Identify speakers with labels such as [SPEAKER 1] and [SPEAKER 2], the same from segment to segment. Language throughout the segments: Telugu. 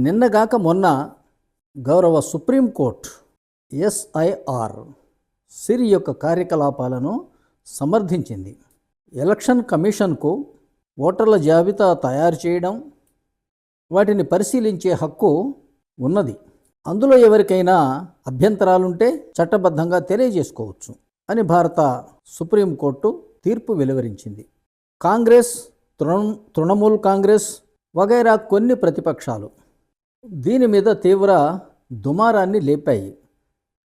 [SPEAKER 1] నిన్నగాక మొన్న గౌరవ సుప్రీంకోర్టు ఎస్ఐఆర్ సిరి యొక్క కార్యకలాపాలను సమర్థించింది. ఎలక్షన్ కమిషన్కు ఓటర్ల జాబితా తయారు చేయడం, వాటిని పరిశీలించే హక్కు ఉన్నది. అందులో ఎవరికైనా అభ్యంతరాలుంటే చట్టబద్ధంగా తెలియజేసుకోవచ్చు అని భారత సుప్రీంకోర్టు తీర్పు వెలువరించింది. కాంగ్రెస్, తృణమూల్ కాంగ్రెస్ వగైరా కొన్ని ప్రతిపక్షాలు దీని మీద తీవ్ర దుమారాన్ని లేపాయి.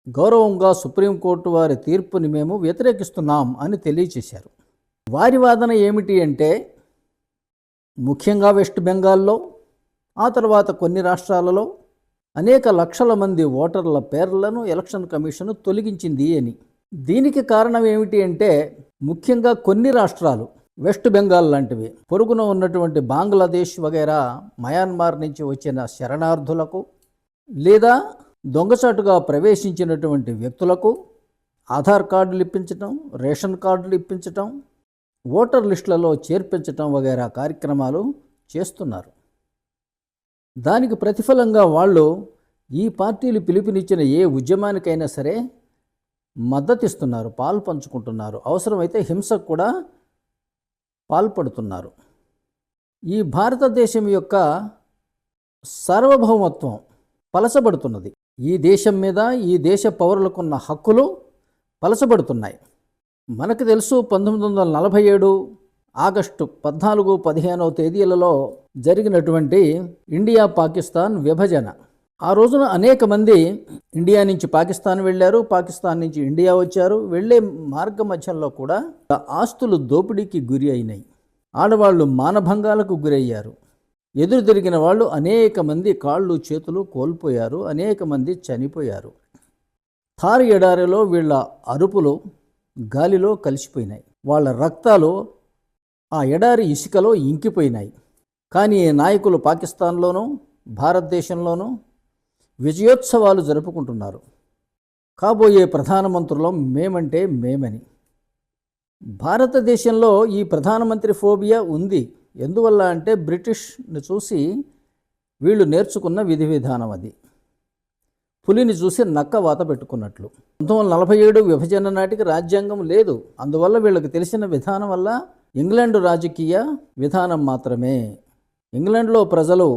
[SPEAKER 1] గౌరవంగా సుప్రీంకోర్టు వారి తీర్పుని మేము వ్యతిరేకిస్తున్నాం అని తెలియచేశారు. వారి వాదన ఏమిటి అంటే, ముఖ్యంగా వెస్ట్ బెంగాల్లో, ఆ తర్వాత కొన్ని రాష్ట్రాలలో అనేక లక్షల మంది ఓటర్ల పేర్లను ఎలక్షన్ కమిషన్ తొలగించింది అని. దీనికి కారణం ఏమిటి అంటే, ముఖ్యంగా కొన్ని రాష్ట్రాలు, వెస్ట్ బెంగాల్ లాంటివి, పొరుగున ఉన్నటువంటి బంగ్లాదేశ్ వగైరా మయన్మార్ నుంచి వచ్చిన శరణార్థులకు లేదా దొంగచాటుగా ప్రవేశించినటువంటి వ్యక్తులకు ఆధార్ కార్డులు ఇప్పించటం, రేషన్ కార్డులు ఇప్పించటం, ఓటర్ లిస్టులలో చేర్పించటం వగైరా కార్యక్రమాలు చేస్తున్నారు. దానికి ప్రతిఫలంగా వాళ్ళు ఈ పార్టీలు పిలుపునిచ్చిన ఏ ఉద్యమానికైనా సరే మద్దతిస్తున్నారు, పాలు పంచుకుంటున్నారు, అవసరమైతే హింసకు కూడా పాల్పడుతున్నారు. ఈ భారతదేశం యొక్క సార్వభౌమత్వం పలచబడుతున్నది. ఈ దేశం మీద ఈ దేశ పౌరులకున్న హక్కులు పలచబడుతున్నాయి. మనకు తెలుసు, 1947 ఆగస్టు 14-15 తేదీలలో జరిగినటువంటి ఇండియా పాకిస్తాన్ విభజన. ఆ రోజున అనేక మంది ఇండియా నుంచి పాకిస్తాన్ వెళ్ళారు, పాకిస్తాన్ నుంచి ఇండియా వచ్చారు. వెళ్ళే మార్గ మధ్యంలో కూడా ఆస్తులు దోపిడీకి గురి అయినాయి, ఆడవాళ్ళు మానభంగాలకు గురయ్యారు. ఎదురు తిరిగిన వాళ్ళు అనేక మంది కాళ్ళు చేతులు కోల్పోయారు, అనేక మంది చనిపోయారు. థార్ ఎడారిలో వీళ్ళ అరుపులు గాలిలో కలిసిపోయినాయి, వాళ్ళ రక్తాలు ఆ ఎడారి ఇసుకలో ఇంకిపోయినాయి. కానీ నాయకులు పాకిస్తాన్లోనూ భారతదేశంలోనూ విజయోత్సవాలు జరుపుకుంటున్నారు. కాబోయే ప్రధానమంత్రులం మేమంటే మేమని. భారతదేశంలో ఈ ప్రధానమంత్రి ఫోబియా ఉంది. ఎందువల్ల అంటే, బ్రిటిష్ని చూసి వీళ్ళు నేర్చుకున్న విధి విధానం అది. పులిని చూసి నక్క వాత పెట్టుకున్నట్లు. 1947 విభజన నాటికి రాజ్యాంగం లేదు. అందువల్ల వీళ్ళకి తెలిసిన విధానం వల్ల ఇంగ్లాండు రాజకీయ విధానం మాత్రమే. ఇంగ్లాండ్లో ప్రజలు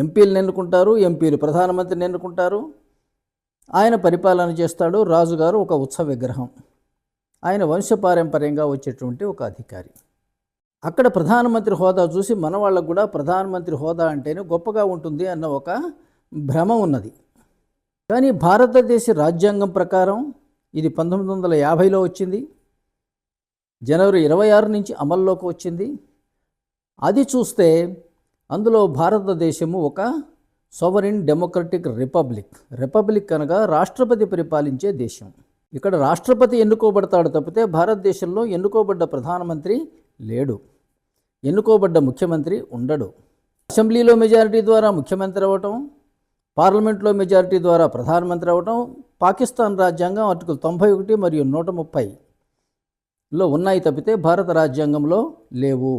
[SPEAKER 1] ఎంపీలను ఎన్నుకుంటారు, ఎంపీలు ప్రధానమంత్రిని ఎన్నుకుంటారు. ఆయన పరిపాలన చేస్తాడు. రాజుగారు ఒక ఉత్సవ విగ్రహం, ఆయన వంశపారంపర్యంగా వచ్చేటువంటి ఒక అధికారి. అక్కడ ప్రధానమంత్రి హోదా చూసి మన వాళ్ళకు కూడా ప్రధానమంత్రి హోదా అంటేనే గొప్పగా ఉంటుంది అన్న ఒక భ్రమ ఉన్నది. కానీ భారతదేశ రాజ్యాంగం ప్రకారం ఇది 1950లో వచ్చింది, జనవరి 26 నుంచి అమల్లోకి వచ్చింది. అది చూస్తే అందులో భారతదేశము ఒక సోవరిన్ డెమోక్రటిక్ రిపబ్లిక్ అనగా రాష్ట్రపతి పరిపాలించే దేశం. ఇక్కడ రాష్ట్రపతి ఎన్నుకోబడతాడు తప్పితే భారతదేశంలో ఎన్నుకోబడ్డ ప్రధానమంత్రి లేడు, ఎన్నుకోబడ్డ ముఖ్యమంత్రి ఉండడు. అసెంబ్లీలో మెజారిటీ ద్వారా ముఖ్యమంత్రి అవ్వటం, పార్లమెంట్లో మెజారిటీ ద్వారా ప్రధానమంత్రి అవ్వటం పాకిస్తాన్ రాజ్యాంగం ఆర్టికల్ 91 మరియు 130లో ఉన్నాయి తప్పితే భారత రాజ్యాంగంలో లేవు.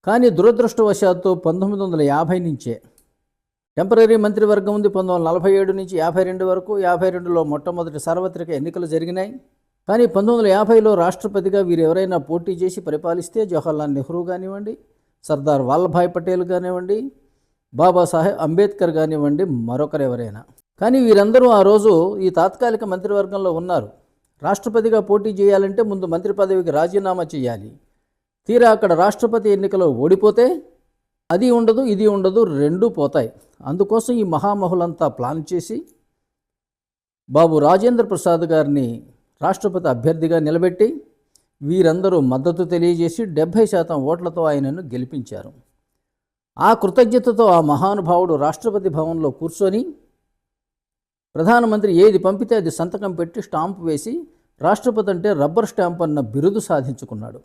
[SPEAKER 1] కానీ దురదృష్టవశాత్తు 1950 నుంచే టెంపరరీ మంత్రివర్గం ఉంది. 1947 నుంచి 52 వరకు. 52లో మొట్టమొదటి సార్వత్రిక ఎన్నికలు జరిగినాయి. కానీ 1950లో రాష్ట్రపతిగా వీరు ఎవరైనా పోటీ చేసి పరిపాలిస్తే జవహర్లాల్ నెహ్రూ కానివ్వండి, సర్దార్ వల్లభాయ్ పటేల్ కానివ్వండి, బాబాసాహెబ్ అంబేద్కర్ కానివ్వండి, మరొకరెవరైనా. కానీ వీరందరూ ఆ రోజు ఈ తాత్కాలిక మంత్రివర్గంలో ఉన్నారు. రాష్ట్రపతిగా పోటీ చేయాలంటే ముందు మంత్రి పదవికి రాజీనామా చేయాలి. తీరా అక్కడ రాష్ట్రపతి ఎన్నికలో ఓడిపోతే అది ఉండదు, ఇది ఉండదు, రెండూ పోతాయి. అందుకోసం ఈ మహామహులంతా ప్లాన్ చేసి బాబు రాజేంద్ర ప్రసాద్ గారిని రాష్ట్రపతి అభ్యర్థిగా నిలబెట్టి వీరందరూ మద్దతు తెలియజేసి 70% ఓట్లతో ఆయనను గెలిపించారు. ఆ కృతజ్ఞతతో ఆ మహానుభావుడు రాష్ట్రపతి భవన్లో కూర్చొని ప్రధానమంత్రి ఏది పంపితే అది సంతకం పెట్టి స్టాంపు వేసి రాష్ట్రపతి అంటే రబ్బర్ స్టాంప్ అన్న బిరుదు సాధించుకున్నాడు.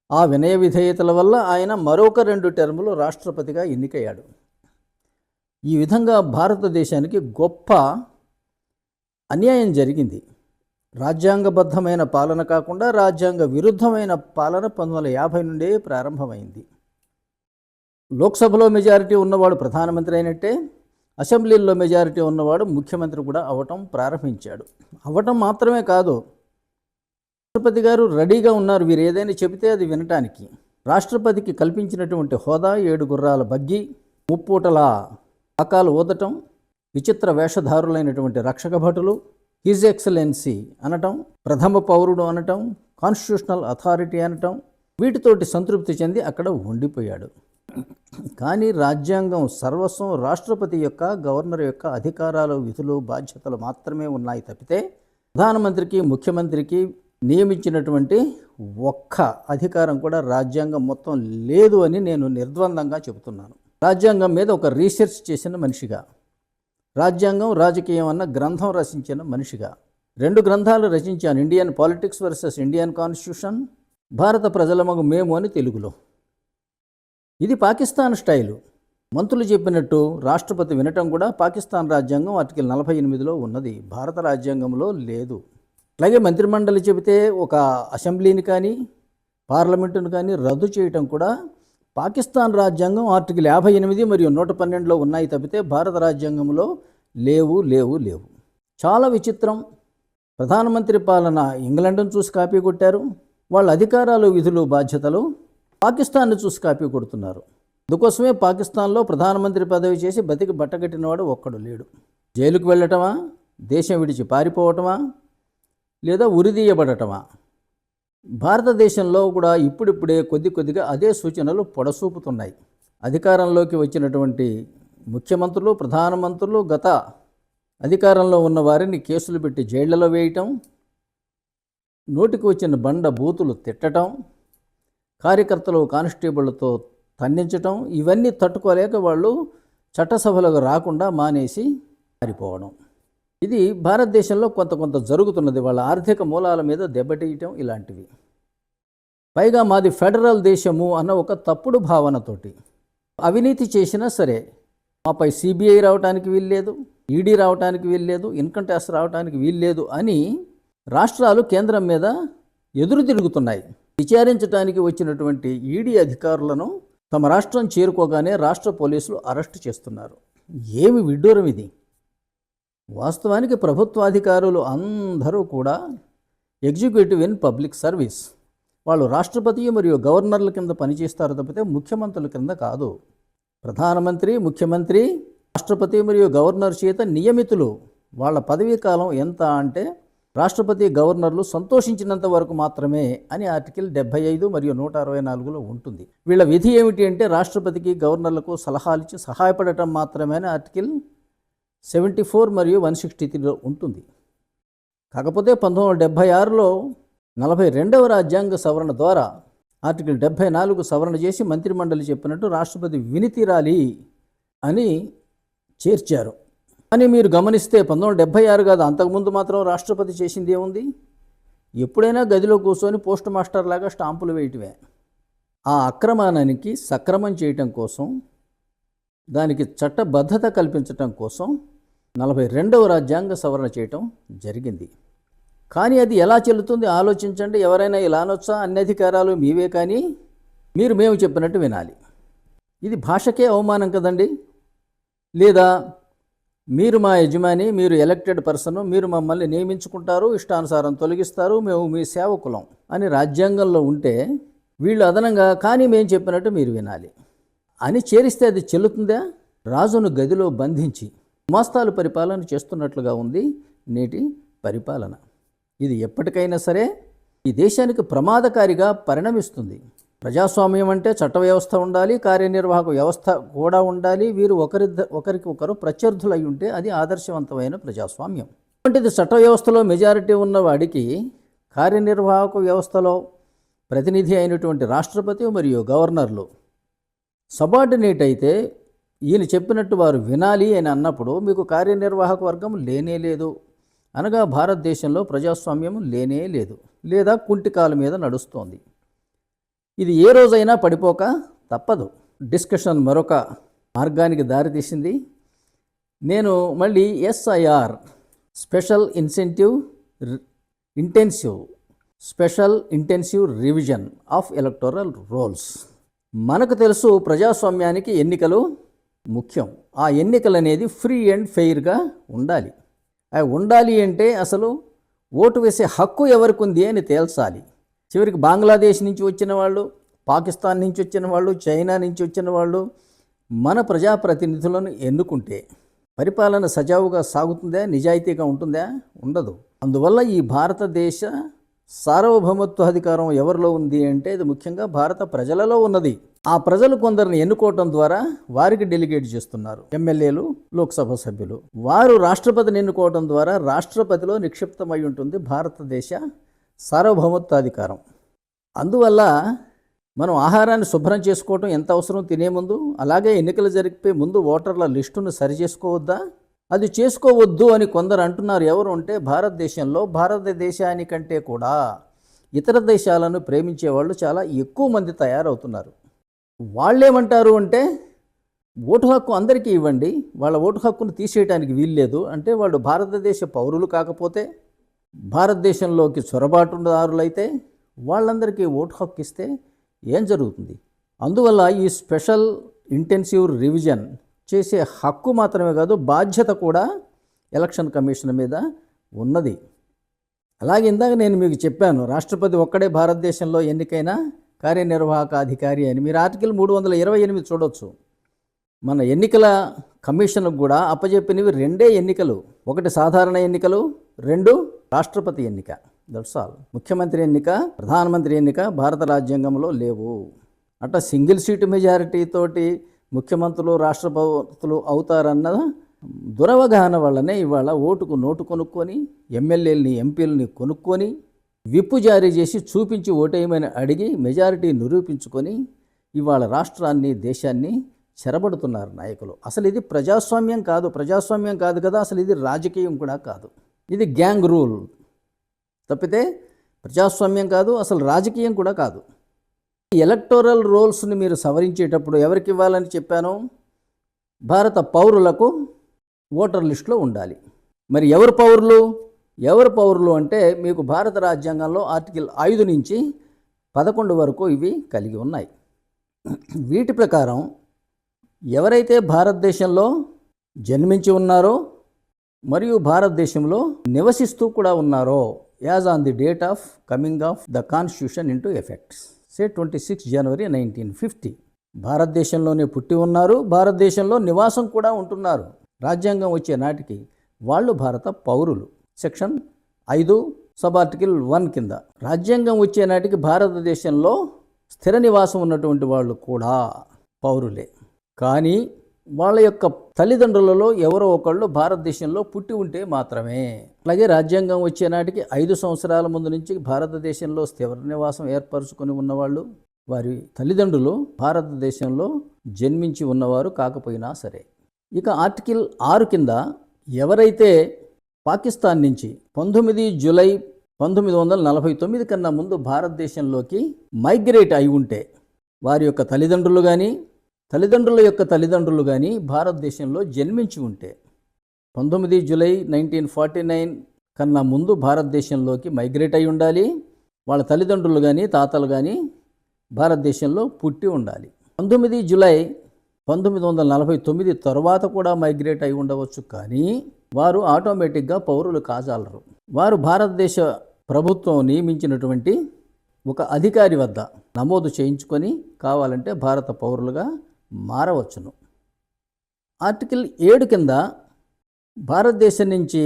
[SPEAKER 1] ఆ వినయ విధేయతల వల్ల ఆయన మరొక 2 టర్ములు రాష్ట్రపతిగా ఎన్నికయ్యాడు. ఈ విధంగా భారతదేశానికి గొప్ప అన్యాయం జరిగింది. రాజ్యాంగబద్ధమైన పాలన కాకుండా రాజ్యాంగ విరుద్ధమైన పాలన 1950 నుండే ప్రారంభమైంది. లోక్సభలో మెజారిటీ ఉన్నవాడు ప్రధానమంత్రి అయినట్టే, అసెంబ్లీల్లో మెజారిటీ ఉన్నవాడు ముఖ్యమంత్రి కూడా అవ్వటం ప్రారంభించాడు. అవ్వటం మాత్రమే కాదు, రాష్ట్రపతి గారు రెడీగా ఉన్నారు వీరు ఏదైనా చెబితే అది వినటానికి. రాష్ట్రపతికి కల్పించినటువంటి హోదా 7 గుర్రాల బగ్గి, ముప్పూటల ఆకాలు ఊదటం, విచిత్ర వేషధారులైనటువంటి రక్షక భటులు, హిజ్ ఎక్సలెన్సీ అనటం, ప్రథమ పౌరుడు అనటం, కాన్స్టిట్యూషనల్ అథారిటీ అనటం, వీటితోటి సంతృప్తి చెంది అక్కడ ఉండిపోయాడు. కానీ రాజ్యాంగం సర్వస్వం రాష్ట్రపతి యొక్క, గవర్నర్ యొక్క అధికారాలు, విధులు, బాధ్యతలు మాత్రమే ఉన్నాయి తప్పితే ప్రధానమంత్రికి, ముఖ్యమంత్రికి నియమించినటువంటి ఒక్క అధికారం కూడా రాజ్యాంగం మొత్తం లేదు అని నేను నిర్ద్వందంగా చెబుతున్నాను. రాజ్యాంగం మీద ఒక రీసెర్చ్ చేసిన మనిషిగా, రాజ్యాంగం రాజకీయం అన్న గ్రంథం రచించిన మనిషిగా 2 గ్రంథాలు రచించాను. Indian politics versus Indian constitution, భారత ప్రజలమగు మేము అని తెలుగులో. ఇది పాకిస్తాన్ స్టైలు. మంత్రులు చెప్పినట్టు రాష్ట్రపతి వినటం కూడా పాకిస్తాన్ రాజ్యాంగం ఆర్టికల్ 48లో ఉన్నది, భారత రాజ్యాంగంలో లేదు. అలాగే మంత్రిమండలి చెబితే ఒక అసెంబ్లీని కానీ పార్లమెంటును కానీ రద్దు చేయటం కూడా పాకిస్తాన్ రాజ్యాంగం ఆర్టికల్ 58 మరియు 112లో ఉన్నాయి తప్పితే భారత రాజ్యాంగంలో లేవు. చాలా విచిత్రం. ప్రధానమంత్రి పాలన ఇంగ్లాండ్ను చూసి కాపీ కొట్టారు, వాళ్ళ అధికారాలు, విధులు, బాధ్యతలు పాకిస్తాన్ను చూసి కాపీ కొడుతున్నారు. అందుకోసమే పాకిస్తాన్లో ప్రధానమంత్రి పదవి చేసి బతికి బట్టగట్టినవాడు ఒక్కడు లేడు. జైలుకు వెళ్ళటమా, దేశం విడిచి పారిపోవటమా, లేదా ఉరిదీయబడటమా? భారతదేశంలో కూడా ఇప్పుడిప్పుడే కొద్దిగా అదే సూచనలు పొడసూపుతున్నాయి. అధికారంలోకి వచ్చినటువంటి ముఖ్యమంత్రులు, ప్రధానమంత్రులు గత అధికారంలో ఉన్న వారిని కేసులు పెట్టి జైళ్లలో వేయటం, నోటికి వచ్చిన బండ బూతులు తిట్టడం, కార్యకర్తలు కానిస్టేబుళ్లతో తన్నించటం, ఇవన్నీ తట్టుకోలేక వాళ్ళు చట్టసభలకు రాకుండా మానేసి పారిపోవడం. ఇది భారతదేశంలో కొంత జరుగుతున్నది. వాళ్ళ ఆర్థిక మూలాల మీద దెబ్బతీయటం ఇలాంటివి. పైగా మాది ఫెడరల్ దేశము అన్న ఒక తప్పుడు భావనతోటి అవినీతి చేసినా సరే మాపై సిబిఐ రావడానికి వీల్లేదు, ఈడీ రావడానికి వీల్లేదు, ఇన్కమ్ ట్యాక్స్ రావడానికి వీల్లేదు అని రాష్ట్రాలు కేంద్రం మీద ఎదురు తిరుగుతున్నాయి. విచారించడానికి వచ్చినటువంటి ఈడీ అధికారులను తమ రాష్ట్రం చేరుకోగానే రాష్ట్ర పోలీసులు అరెస్టు చేస్తున్నారు. ఏమి విడ్డూరం ఇది! వాస్తవానికి ప్రభుత్వాధికారులు అందరూ కూడా ఎగ్జిక్యూటివ్ ఇన్ పబ్లిక్ సర్వీస్. వాళ్ళు రాష్ట్రపతి మరియు గవర్నర్ల కింద పనిచేస్తారు తప్పితే ముఖ్యమంత్రుల కింద కాదు. ప్రధానమంత్రి, ముఖ్యమంత్రి, రాష్ట్రపతి మరియు గవర్నర్ చేత నియమితులు. వాళ్ళ పదవీ కాలం ఎంత అంటే రాష్ట్రపతి, గవర్నర్లు సంతోషించినంత వరకు మాత్రమే అని ఆర్టికల్ 75 మరియు 164లో ఉంటుంది. వీళ్ళ విధి ఏమిటి అంటే రాష్ట్రపతికి, గవర్నర్లకు సలహాలు ఇచ్చి సహాయపడటం మాత్రమే అని ఆర్టికల్ 74 మరియు 163లో ఉంటుంది. కాకపోతే 1976లో 42వ రాజ్యాంగ సవరణ ద్వారా ఆర్టికల్ 74 సవరణ చేసి మంత్రిమండలి చెప్పినట్టు రాష్ట్రపతి విని తీరాలి అని చేర్చారు. అని మీరు గమనిస్తే 1976 కాదు, అంతకుముందు మాత్రం రాష్ట్రపతి చేసింది ఏముంది? ఎప్పుడైనా గదిలో కూర్చొని పోస్ట్ మాస్టర్ లాగా స్టాంపులు వేయటమే. ఆ అక్రమానికి సక్రమం చేయటం కోసం, దానికి చట్టబద్ధత కల్పించటం కోసం 42వ రాజ్యాంగ సవరణ చేయటం జరిగింది. కానీ అది ఎలా చెల్లుతుంది ఆలోచించండి. ఎవరైనా ఇలా అనొచ్చా? అన్ని అధికారాలు మీవే, కానీ మేము చెప్పినట్టు వినాలి. ఇది భాషకే అవమానం కదండి. లేదా మీరు మా యజమాని, మీరు ఎలక్టెడ్ పర్సన్, మీరు మమ్మల్ని నియమించుకుంటారు, ఇష్టానుసారం తొలగిస్తారు, మేము మీ సేవకులం అని రాజ్యాంగంలో ఉంటే వీళ్ళు అదనంగా కానీ మేము చెప్పినట్టు మీరు వినాలి అని చేరిస్తే అది చెల్లుతుందా? రాజును గదిలో బంధించి మోస్తాలు పరిపాలన చేస్తున్నట్లుగా ఉంది నేటి పరిపాలన. ఇది ఎప్పటికైనా సరే ఈ దేశానికి ప్రమాదకారిగా పరిణమిస్తుంది. ప్రజాస్వామ్యం అంటే చట్ట వ్యవస్థ ఉండాలి, కార్యనిర్వాహక వ్యవస్థ కూడా ఉండాలి. వీరు ఒకరికొకరు ప్రత్యర్థులు అయి ఉంటే అది ఆదర్శవంతమైన ప్రజాస్వామ్యం. అంటే చట్ట వ్యవస్థలో మెజారిటీ ఉన్నవాడికి కార్యనిర్వాహక వ్యవస్థలో ప్రతినిధి అయినటువంటి రాష్ట్రపతి మరియు గవర్నర్లు సబార్డినేట్ అయితే ఈయన చెప్పినట్టు వారు వినాలి అని అన్నప్పుడు మీకు కార్యనిర్వాహక వర్గం లేనే లేదు. అనగా భారతదేశంలో ప్రజాస్వామ్యం లేనే లేదు, లేదా కుంటికాల మీద నడుస్తోంది. ఇది ఏ రోజైనా పడిపోక తప్పదు. డిస్కషన్ మరొక మార్గానికి దారితీసింది. నేను మళ్ళీ SIR special intensive revision of electoral rolls మనకు తెలుసు ప్రజాస్వామ్యానికి ఎన్నికలు ముఖ్యం. ఆ ఎన్నికలు అనేది ఫ్రీ అండ్ ఫెయిర్గా ఉండాలి. అవి ఉండాలి అంటే అసలు ఓటు వేసే హక్కు ఎవరికి ఉంది అని తేల్చాలి. చివరికి బంగ్లాదేశ్ నుంచి వచ్చిన వాళ్ళు, పాకిస్తాన్ నుంచి వచ్చిన వాళ్ళు, చైనా నుంచి వచ్చిన వాళ్ళు మన ప్రజాప్రతినిధులను ఎన్నుకుంటే పరిపాలన సజావుగా సాగుతుందా, నిజాయితీగా ఉంటుందా? ఉండదు. అందువల్ల ఈ భారతదేశ సార్వభౌమత్వ అధికారం ఎవరిలో ఉంది అంటే అది ముఖ్యంగా భారత ప్రజలలో ఉన్నది. ఆ ప్రజలు కొందరిని ఎన్నుకోవటం ద్వారా వారికి డెలిగేట్ చేస్తున్నారు. ఎమ్మెల్యేలు, లోక్సభ సభ్యులు. వారు రాష్ట్రపతిని ఎన్నుకోవటం ద్వారా రాష్ట్రపతిలో నిక్షిప్తమై ఉంటుంది భారతదేశ సార్వభౌమత్వ అధికారం. అందువల్ల మనం ఆహారాన్ని శుభ్రం చేసుకోవటం ఎంత అవసరం తినే ముందు, అలాగే ఎన్నికలు జరిపే ముందు ఓటర్ల లిస్టును సరిచేసుకోవద్దా? అది చేసుకోవద్దు అని కొందరు అంటున్నారు. ఎవరు అంటే భారతదేశంలో భారతదేశానికంటే కూడా ఇతర దేశాలను ప్రేమించే వాళ్ళు చాలా ఎక్కువ మంది తయారవుతున్నారు. వాళ్ళేమంటారు అంటే ఓటు హక్కు అందరికీ ఇవ్వండి, వాళ్ళ ఓటు హక్కును తీసేయడానికి వీల్లేదు. అంటే వాళ్ళు భారతదేశ పౌరులు కాకపోతే, భారతదేశంలోకి చొరబాటుదారులైతే వాళ్ళందరికీ ఓటు హక్కు ఇస్తే ఏం జరుగుతుంది? అందువల్ల ఈ స్పెషల్ ఇంటెన్సివ్ రివిజన్ చేసే హక్కు మాత్రమే కాదు, బాధ్యత కూడా ఎలక్షన్ కమిషన్ మీద ఉన్నది. అలాగే ఇందాక నేను మీకు చెప్పాను, రాష్ట్రపతి ఒక్కడే భారతదేశంలో ఎన్నికైన కార్యనిర్వాహక అధికారి అని. మీరు ఆర్టికల్ 328 చూడవచ్చు. మన ఎన్నికల కమిషన్కు కూడా అప్పచెప్పినవి రెండే ఎన్నికలు. ఒకటి సాధారణ ఎన్నికలు, రెండు రాష్ట్రపతి ఎన్నిక. That's all. ముఖ్యమంత్రి ఎన్నిక, ప్రధానమంత్రి ఎన్నిక భారత రాజ్యాంగంలో లేవు. అట్లా సింగిల్ సీటు మెజారిటీ తోటి ముఖ్యమంత్రులు, రాష్ట్రపతులు అవుతారన్న దురవగాహన వల్లనే ఇవాళ ఓటుకు నోటు కొనుక్కొని, ఎమ్మెల్యేలని, ఎంపీలని కొనుక్కొని, విప్పు జారీ చేసి చూపించి ఓటేయమని అడిగి మెజారిటీ నిరూపించుకొని ఇవాళ రాష్ట్రాన్ని, దేశాన్ని చెరబడుతున్నారు నాయకులు. అసలు ఇది ప్రజాస్వామ్యం కాదు. ప్రజాస్వామ్యం కాదు కదా, అసలు ఇది రాజకీయం కూడా కాదు. ఇది గ్యాంగ్ రూల్ తప్పితే ప్రజాస్వామ్యం కాదు, అసలు రాజకీయం కూడా కాదు. ఎలక్టోరల్ రోల్స్ని మీరు సవరించేటప్పుడు ఎవరికి ఇవ్వాలని చెప్పాను? భారత పౌరులకు ఓటర్ లిస్టులో ఉండాలి. మరి ఎవరు పౌరులు అంటే మీకు భారత రాజ్యాంగంలో ఆర్టికల్ 5 నుంచి 11 వరకు ఇవి కలిగి ఉన్నాయి. వీటి ప్రకారం ఎవరైతే భారతదేశంలో జన్మించి ఉన్నారో మరియు భారతదేశంలో నివసిస్తూ కూడా ఉన్నారో, as on the date of coming of the constitution into effects, say 26 January 1950, భారతదేశంలోనే పుట్టి ఉన్నారు, భారతదేశంలో నివాసం కూడా ఉంటున్నారు. రాజ్యాంగం వచ్చే నాటికి వాళ్ళు భారత పౌరులు. సెక్షన్ 5 సబ్ ఆర్టికల్ 1 కింద రాజ్యాంగం వచ్చే నాటికి భారతదేశంలో స్థిర నివాసం ఉన్నటువంటి వాళ్ళు కూడా పౌరులే. కానీ వాళ్ళ యొక్క తల్లిదండ్రులలో ఎవరో ఒకళ్ళు భారతదేశంలో పుట్టి ఉంటే మాత్రమే. అలాగే రాజ్యాంగం వచ్చే నాటికి 5 సంవత్సరాల ముందు నుంచి భారతదేశంలో స్థిర నివాసం ఏర్పరచుకొని ఉన్నవాళ్ళు, వారి తల్లిదండ్రులు భారతదేశంలో జన్మించి ఉన్నవారు కాకపోయినా సరే. ఇక ఆర్టికల్ 6 కింద ఎవరైతే పాకిస్తాన్ నుంచి 19 జూలై 1949 కన్నా ముందు భారతదేశంలోకి మైగ్రేట్ అయి ఉంటే, వారి యొక్క తల్లిదండ్రులు కానీ తల్లిదండ్రుల యొక్క తల్లిదండ్రులు కానీ భారతదేశంలో జన్మించి ఉంటే, 19 జూలై 1949 కన్నా ముందు భారతదేశంలోకి మైగ్రేట్ అయి ఉండాలి. వాళ్ళ తల్లిదండ్రులు కానీ తాతలు కానీ భారతదేశంలో పుట్టి ఉండాలి. 19 జూలై 1949 తర్వాత కూడా మైగ్రేట్ అయి ఉండవచ్చు, కానీ వారు ఆటోమేటిక్గా పౌరులు కాజాలరు. వారు భారతదేశ ప్రభుత్వం నియమించినటువంటి ఒక అధికారి వద్ద నమోదు చేయించుకొని కావాలంటే భారత పౌరులుగా మారవచ్చును. ఆర్టికల్ 7 కింద భారతదేశం నుంచి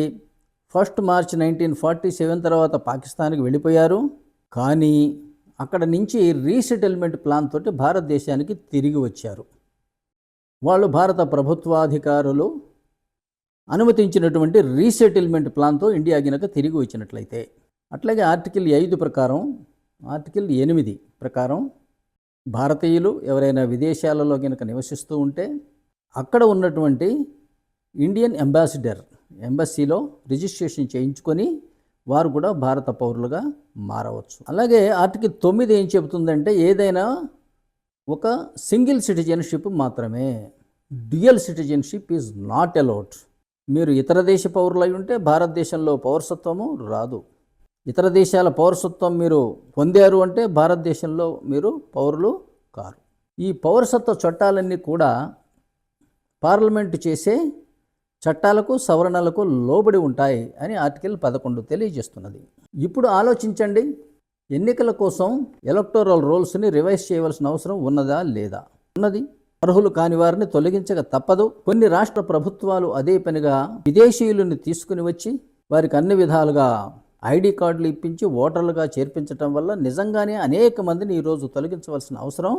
[SPEAKER 1] 1 మార్చి 1947 తర్వాత పాకిస్తాన్కి వెళ్ళిపోయారు. కానీ అక్కడ నుంచి రీసెటిల్మెంట్ ప్లాన్ తోటి భారతదేశానికి తిరిగి వచ్చారు. వాళ్ళు భారత ప్రభుత్వాధికారులు అనుమతించినటువంటి రీసెటిల్మెంట్ ప్లాన్తో ఇండియా గినక తిరిగి వచ్చినట్లయితే. అట్లాగే ఆర్టికల్ 5 ప్రకారం, ఆర్టికల్ 8 ప్రకారం భారతీయులు ఎవరైనా విదేశాలలో గినక నివసిస్తూ ఉంటే అక్కడ ఉన్నటువంటి ఇండియన్ ఎంబసీలో రిజిస్ట్రేషన్ చేయించుకొని వారు కూడా భారత పౌరులుగా మారవచ్చు. అలాగే ఆర్టికల్ 9 ఏం చెబుతుందంటే ఏదైనా ఒక సింగిల్ సిటిజన్షిప్ మాత్రమే, dual citizenship is not allowed. మీరు ఇతర దేశ పౌరులై ఉంటే భారతదేశంలో పౌరసత్వము రాదు. ఇతర దేశాల పౌరసత్వం మీరు పొందారు అంటే భారతదేశంలో మీరు పౌరులు కారు. ఈ పౌరసత్వ చట్టాలన్నీ కూడా పార్లమెంటు చేసే చట్టాలకు సవరణలకు లోబడి ఉంటాయి అని ఆర్టికల్ 11 తెలియజేస్తున్నది. ఇప్పుడు ఆలోచించండి, ఎన్నికల కోసం ఎలక్టోరల్ రోల్స్ని రివైజ్ చేయవలసిన అవసరం ఉన్నదా లేదా? ఉన్నది. అర్హులు కాని వారిని తొలగించక తప్పదు. కొన్ని రాష్ట్ర ప్రభుత్వాలు అదే పనిగా విదేశీయులను తీసుకుని వచ్చి వారికి అన్ని విధాలుగా ఐడి కార్డులు ఇప్పించి ఓటర్లుగా చేర్పించడం వల్ల నిజంగానే అనేక మందిని ఈరోజు తొలగించవలసిన అవసరం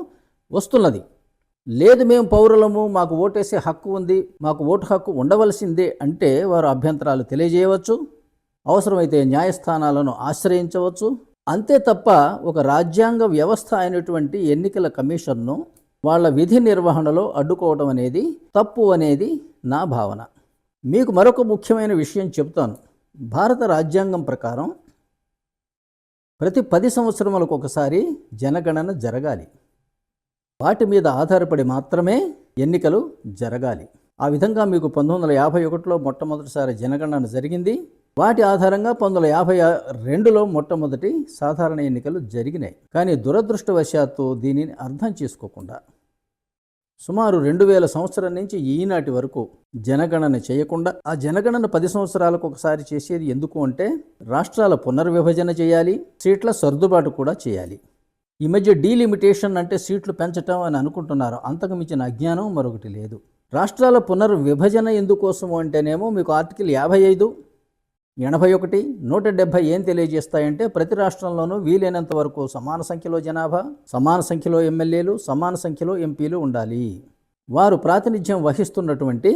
[SPEAKER 1] వస్తున్నది. లేదు, మేము పౌరులము, మాకు ఓటేసే హక్కు ఉంది, మాకు ఓటు హక్కు ఉండవలసిందే అంటే వారు అభ్యంతరాలు తెలియజేయవచ్చు, అవసరమైతే న్యాయస్థానాలను ఆశ్రయించవచ్చు. అంతే తప్ప ఒక రాజ్యాంగ వ్యవస్థ అయినటువంటి ఎన్నికల కమిషన్ను వాళ్ళ విధి నిర్వహణలో అడ్డుకోవడం అనేది తప్పు అనేది నా భావన. మీకు మరొక ముఖ్యమైన విషయం చెప్తాను. భారత రాజ్యాంగం ప్రకారం ప్రతి 10 సంవత్సరములకు ఒకసారి జనగణన జరగాలి. వాటి మీద ఆధారపడి మాత్రమే ఎన్నికలు జరగాలి. ఆ విధంగా మీకు 1951లో మొట్టమొదటిసారి జనగణన జరిగింది. వాటి ఆధారంగా 1952లో మొట్టమొదటి సాధారణ ఎన్నికలు జరిగినాయి. కానీ దురదృష్టవశాత్తు దీనిని అర్థం చేసుకోకుండా సుమారు 2000 సంవత్సరం నుంచి ఈనాటి వరకు జనగణన చేయకుండా, ఆ జనగణన 10 సంవత్సరాలకు ఒకసారి చేసేది ఎందుకు అంటే రాష్ట్రాల పునర్విభజన చేయాలి, సీట్ల సర్దుబాటు కూడా చేయాలి. ఈ మధ్య డీలిమిటేషన్ అంటే సీట్లు పెంచటం అని అనుకుంటున్నారు. అంతకు మించిన అజ్ఞానం మరొకటి లేదు. రాష్ట్రాల పునర్విభజన ఎందుకోసము అంటేనేమో మీకు ఆర్టికల్ 55, 81, 170 ఏం తెలియజేస్తాయంటే ప్రతి రాష్ట్రంలోనూ వీలైనంత వరకు సమాన సంఖ్యలో జనాభా, సమాన సంఖ్యలో ఎమ్మెల్యేలు, సమాన సంఖ్యలో ఎంపీలు ఉండాలి. వారు ప్రాతినిధ్యం వహిస్తున్నటువంటి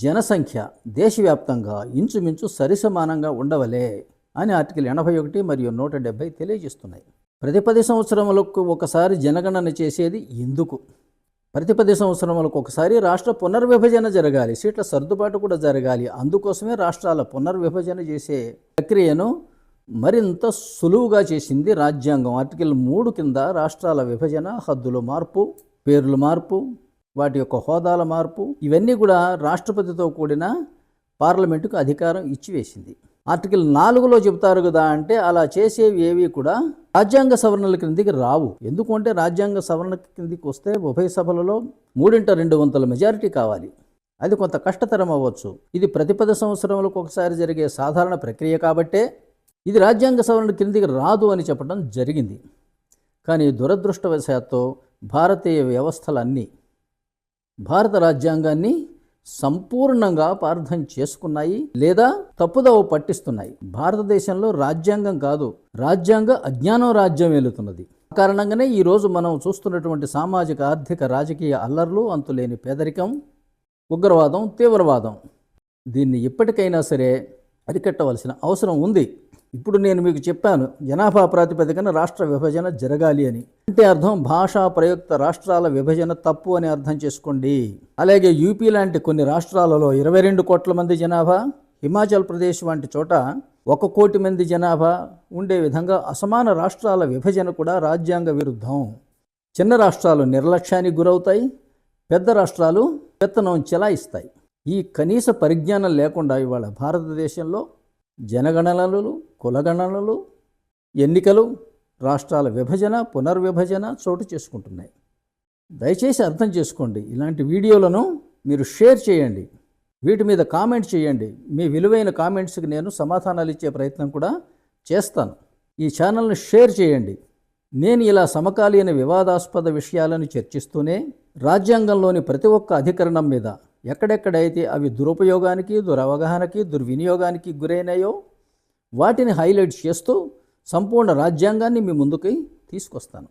[SPEAKER 1] జనసంఖ్య దేశవ్యాప్తంగా ఇంచుమించు సరిసమానంగా ఉండవలే అని ఆర్టికల్ 81 మరియు 170 తెలియజేస్తున్నాయి. ప్రతి 10 సంవత్సరములకు ఒకసారి జనగణన చేసేది ఎందుకు? ప్రతి 10 సంవత్సరములకు ఒకసారి రాష్ట్ర పునర్విభజన జరగాలి, సీట్ల సర్దుబాటు కూడా జరగాలి. అందుకోసమే రాష్ట్రాల పునర్విభజన చేసే ప్రక్రియను మరింత సులువుగా చేసింది రాజ్యాంగం. ఆర్టికల్ 3 కింద రాష్ట్రాల విభజన, హద్దుల మార్పు, పేర్ల మార్పు, వాటి యొక్క హోదాల మార్పు ఇవన్నీ కూడా రాష్ట్రపతితో కూడిన పార్లమెంటుకు అధికారం ఇచ్చివేసింది. ఆర్టికల్ 4లో చెబుతారు కదా అంటే అలా చేసేవి ఏవి కూడా రాజ్యాంగ సవరణల క్రిందికి రావు. ఎందుకంటే రాజ్యాంగ సవరణ క్రిందికి వస్తే ఉభయ సభలలో 3/2 మెజారిటీ కావాలి. అది కొంత కష్టతరం అవ్వచ్చు. ఇది ప్రతి 10 సంవత్సరములకు ఒకసారి జరిగే సాధారణ ప్రక్రియ కాబట్టే ఇది రాజ్యాంగ సవరణ క్రిందికి రాదు అని చెప్పడం జరిగింది. కానీ దురదృష్టవశాత్తు భారతీయ వ్యవస్థలన్నీ భారత రాజ్యాంగాన్ని సంపూర్ణంగా అపార్థం చేసుకున్నాయి లేదా తప్పుదోవ పట్టిస్తున్నాయి. భారతదేశంలో రాజ్యాంగం కాదు, రాజ్యాంగ అజ్ఞానం రాజ్యం ఏలుతున్నది. ఆ కారణంగానే ఈరోజు మనం చూస్తున్నటువంటి సామాజిక, ఆర్థిక, రాజకీయ అల్లర్లు, అంతులేని పేదరికం, ఉగ్రవాదం, తీవ్రవాదం, దీన్ని ఇప్పటికైనా సరే అరికట్టవలసిన అవసరం ఉంది. ఇప్పుడు నేను మీకు చెప్పాను జనాభా ప్రాతిపదికన రాష్ట్ర విభజన జరగాలి అని. అంటే అర్థం భాషా ప్రయుక్త రాష్ట్రాల విభజన తప్పు అని అర్థం చేసుకోండి. అలాగే యూపీ లాంటి కొన్ని రాష్ట్రాలలో 22 కోట్ల మంది జనాభా, హిమాచల్ ప్రదేశ్ వంటి చోట 1 కోటి మంది జనాభా ఉండే విధంగా అసమాన రాష్ట్రాల విభజన కూడా రాజ్యాంగ విరుద్ధం. చిన్న రాష్ట్రాలు నిర్లక్ష్యానికి గురవుతాయి, పెద్ద రాష్ట్రాలు పెత్తనం చెలాయిస్తాయి. ఈ కనీస పరిజ్ఞానం లేకుండా ఇవాళ భారతదేశంలో జనగణనలు, కులగణనలు, ఎన్నికలు, రాష్ట్రాల విభజన, పునర్విభజన చోటు చేసుకుంటున్నాయి. దయచేసి అర్థం చేసుకోండి. ఇలాంటి వీడియోలను మీరు షేర్ చేయండి, వీటి మీద కామెంట్ చేయండి. మీ విలువైన కామెంట్స్కి నేను సమాధానాలు ఇచ్చే ప్రయత్నం కూడా చేస్తాను. ఈ ఛానల్ని షేర్ చేయండి. నేను ఇలా సమకాలీన వివాదాస్పద విషయాలను చర్చిస్తూనే రాజ్యాంగంలోని ప్రతి ఒక్క అధికరణం మీద ఎక్కడెక్కడైతే అవి దురుపయోగానికి, దురవగాహనకి, దుర్వినియోగానికి గురైనాయో వాటిని హైలైట్ చేస్తూ సంపూర్ణ రాజ్యాంగాన్ని మీ ముందుకి తీసుకొస్తాను.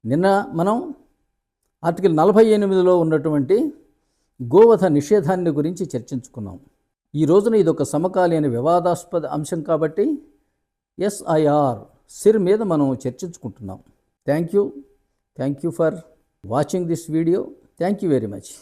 [SPEAKER 1] నిన్న మనం ఆర్టికల్ 48లో ఉన్నటువంటి గోవధ నిషేధాన్ని గురించి చర్చించుకున్నాం. ఈ రోజున ఇదొక సమకాలీన వివాదాస్పద అంశం కాబట్టి SIR సిర్ మీద మనం చర్చించుకుంటున్నాం. Thank you for watching this video. Thank you very much.